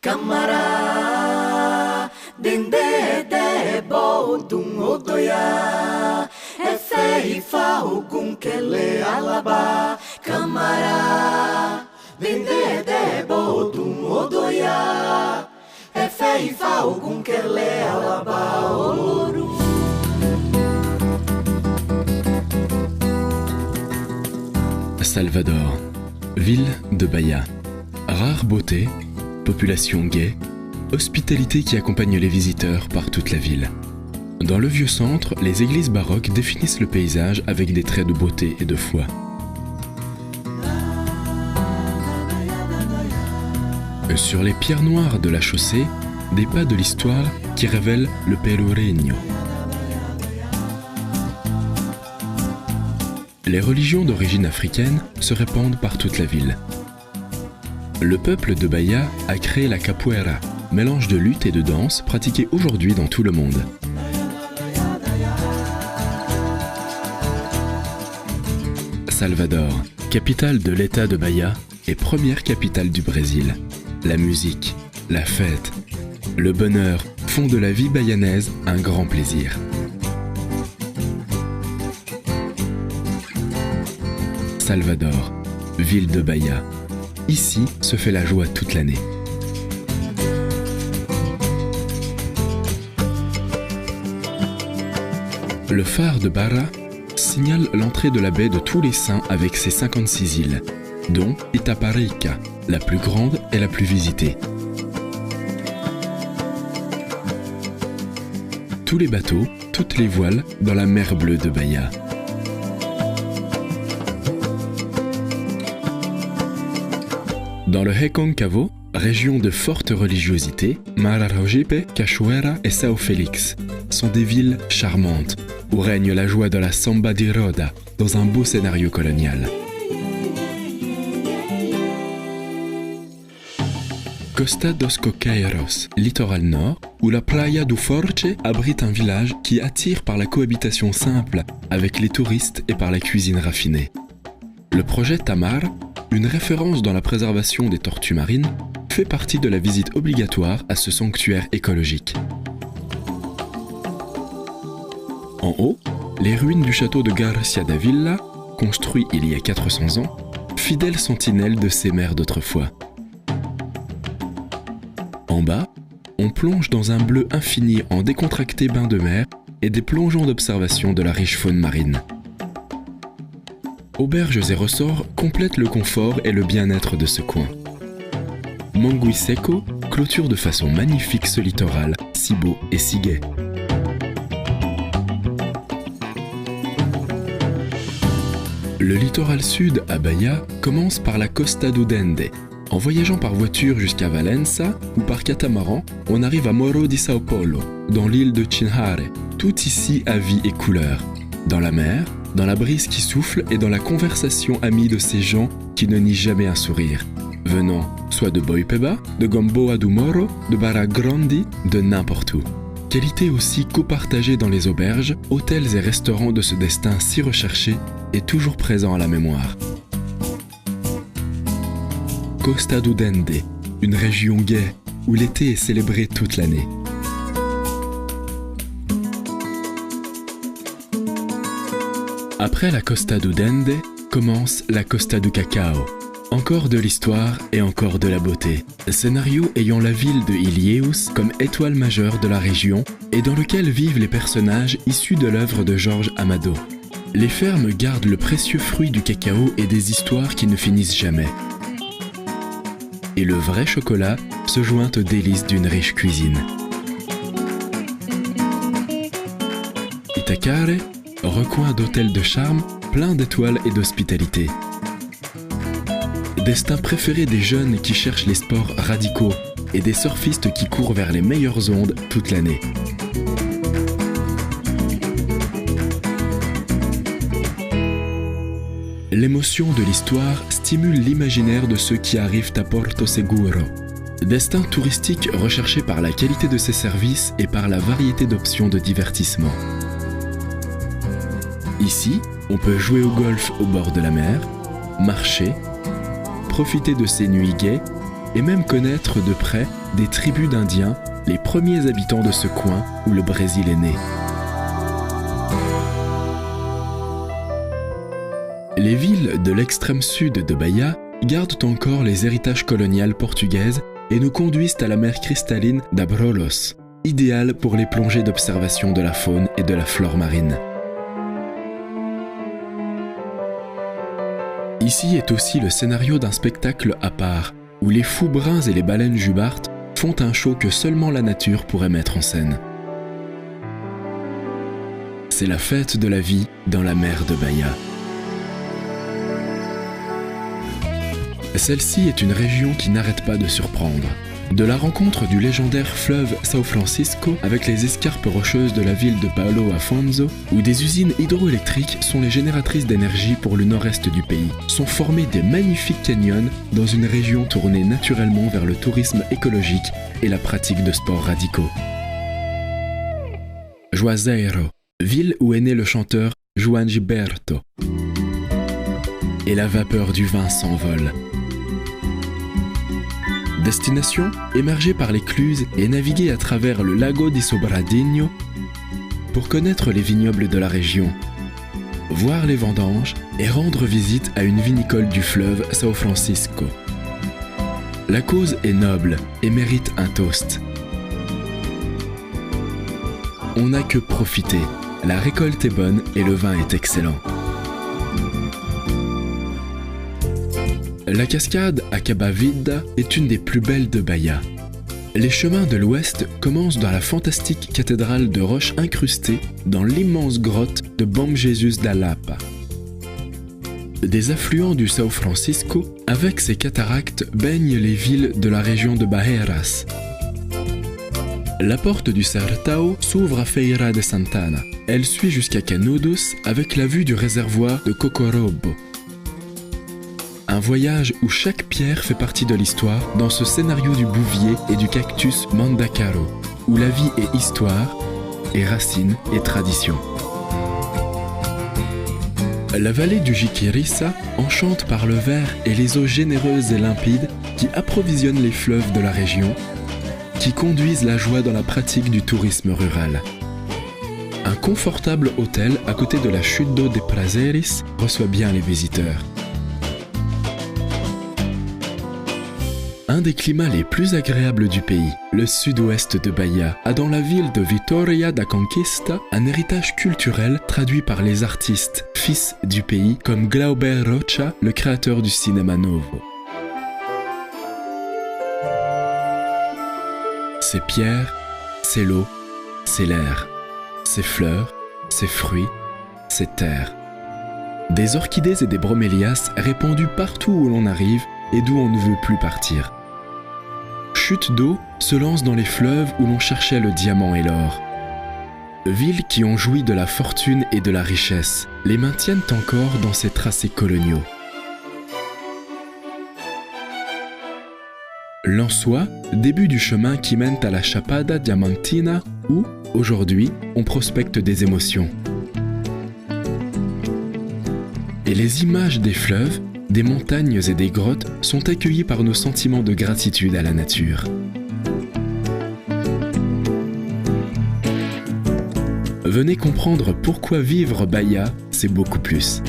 Camara, dende de bodum odoya, efe ifa ogun kele alaba. Camara, dende de bodum odoya, efe ifa ogun kele alaba olorum. Salvador, ville de Bahia. Rare beauté, population gaie, hospitalité qui accompagne les visiteurs par toute la ville. Dans le vieux centre, les églises baroques définissent le paysage avec des traits de beauté et de foi. Sur les pierres noires de la chaussée, des pas de l'histoire qui révèlent le Pelourinho. Les religions d'origine africaine se répandent par toute la ville. Le peuple de Bahia a créé la capoeira, mélange de lutte et de danse pratiqué aujourd'hui dans tout le monde. Salvador, capitale de l'État de Bahia et première capitale du Brésil. La musique, la fête, le bonheur font de la vie bahanaise un grand plaisir. Salvador, ville de Bahia. Ici se fait la joie toute l'année. Le phare de Barra signale l'entrée de la baie de tous les saints avec ses 56 îles, dont Itaparica, la plus grande et la plus visitée. Tous les bateaux, toutes les voiles dans la mer bleue de Bahia. Dans le Reconcavo, région de forte religiosité, Marajojipe, Cachoeira et São Félix sont des villes charmantes où règne la joie de la samba de roda dans un beau scénario colonial. Costa dos Coqueiros, littoral nord, où la Praia do Forte abrite un village qui attire par la cohabitation simple avec les touristes et par la cuisine raffinée. Le projet Tamar, une référence dans la préservation des tortues marines, fait partie de la visite obligatoire à ce sanctuaire écologique. En haut, les ruines du château de Garcia da Villa, construit il y a 400 ans, fidèle sentinelle de ces mers d'autrefois. En bas, on plonge dans un bleu infini en décontracté bain de mer et des plongeons d'observation de la riche faune marine. Auberges et ressorts complètent le confort et le bien-être de ce coin. Mangui Seco clôture de façon magnifique ce littoral, si beau et si gai. Le littoral sud à Bahia commence par la Costa do Dende. En voyageant par voiture jusqu'à Valença ou par catamaran, on arrive à Morro de São Paulo, dans l'île de Chinhare. Tout ici a vie et couleur. Dans la mer, dans la brise qui souffle et dans la conversation amie de ces gens qui ne nient jamais un sourire, venant soit de Boipeba, de Gamboa do Morro, de Barra Grande, de n'importe où. Qualité aussi copartagée dans les auberges, hôtels et restaurants de ce destin si recherché et toujours présent à la mémoire. Costa do Dende, une région gaie où l'été est célébré toute l'année. Après la Costa do Dende, commence la Costa do Cacao. Encore de l'histoire et encore de la beauté. Scénario ayant la ville de Ilhéus comme étoile majeure de la région et dans lequel vivent les personnages issus de l'œuvre de Jorge Amado. Les fermes gardent le précieux fruit du cacao et des histoires qui ne finissent jamais. Et le vrai chocolat se joint aux délices d'une riche cuisine. Itacara, recoin d'hôtels de charme, plein d'étoiles et d'hospitalité. Destin préféré des jeunes qui cherchent les sports radicaux et des surfistes qui courent vers les meilleures ondes toute l'année. L'émotion de l'histoire stimule l'imaginaire de ceux qui arrivent à Porto Seguro. Destin touristique recherché par la qualité de ses services et par la variété d'options de divertissement. Ici, on peut jouer au golf au bord de la mer, marcher, profiter de ces nuits gaies et même connaître de près des tribus d'Indiens, les premiers habitants de ce coin où le Brésil est né. Les villes de l'extrême sud de Bahia gardent encore les héritages coloniaux portugaises et nous conduisent à la mer cristalline d'Abrolhos, idéale pour les plongées d'observation de la faune et de la flore marine. Ici est aussi le scénario d'un spectacle à part, où les fous bruns et les baleines jubartes font un show que seulement la nature pourrait mettre en scène. C'est la fête de la vie dans la mer de Bahia. Celle-ci est une région qui n'arrête pas de surprendre. De la rencontre du légendaire fleuve São Francisco avec les escarpes rocheuses de la ville de Paulo Afonso, où des usines hydroélectriques sont les génératrices d'énergie pour le nord-est du pays, sont formés des magnifiques canyons dans une région tournée naturellement vers le tourisme écologique et la pratique de sports radicaux. Juazeiro, ville où est né le chanteur João Gilberto. Et la vapeur du vin s'envole. Destination, émerger par l'écluse et naviguer à travers le lago di Sobradinho pour connaître les vignobles de la région, voir les vendanges et rendre visite à une vinicole du fleuve São Francisco. La cause est noble et mérite un toast. On n'a que profiter, la récolte est bonne et le vin est excellent. La cascade Acaba Vida est une des plus belles de Bahia. Les chemins de l'Ouest commencent dans la fantastique cathédrale de roches incrustées dans l'immense grotte de Bom Jesus da Lapa. Des affluents du São Francisco, avec ses cataractes, baignent les villes de la région de Barreiras. La porte du Sertão s'ouvre à Feira de Santana. Elle suit jusqu'à Canudos avec la vue du réservoir de Cocorobo. Un voyage où chaque pierre fait partie de l'histoire dans ce scénario du bouvier et du cactus Mandacaro, où la vie est histoire et racines et tradition. La vallée du Jiquiriça enchante par le vert et les eaux généreuses et limpides qui approvisionnent les fleuves de la région, qui conduisent la joie dans la pratique du tourisme rural. Un confortable hôtel à côté de la chute d'eau des Prazeres reçoit bien les visiteurs. Un des climats les plus agréables du pays, le sud-ouest de Bahia, a dans la ville de Vitória da Conquista un héritage culturel traduit par les artistes, fils du pays, comme Glauber Rocha, le créateur du cinéma novo. Ces pierres, c'est l'eau, c'est l'air, ces fleurs, ces fruits, ces terres. Des orchidées et des bromélias répandus partout où l'on arrive et d'où on ne veut plus partir. Chutes d'eau se lancent dans les fleuves où l'on cherchait le diamant et l'or. Villes qui ont joui de la fortune et de la richesse, les maintiennent encore dans ces tracés coloniaux. Lençois, début du chemin qui mène à la Chapada Diamantina où, aujourd'hui, on prospecte des émotions. Et les images des fleuves, des montagnes et des grottes sont accueillies par nos sentiments de gratitude à la nature. Venez comprendre pourquoi vivre Bahia, c'est beaucoup plus.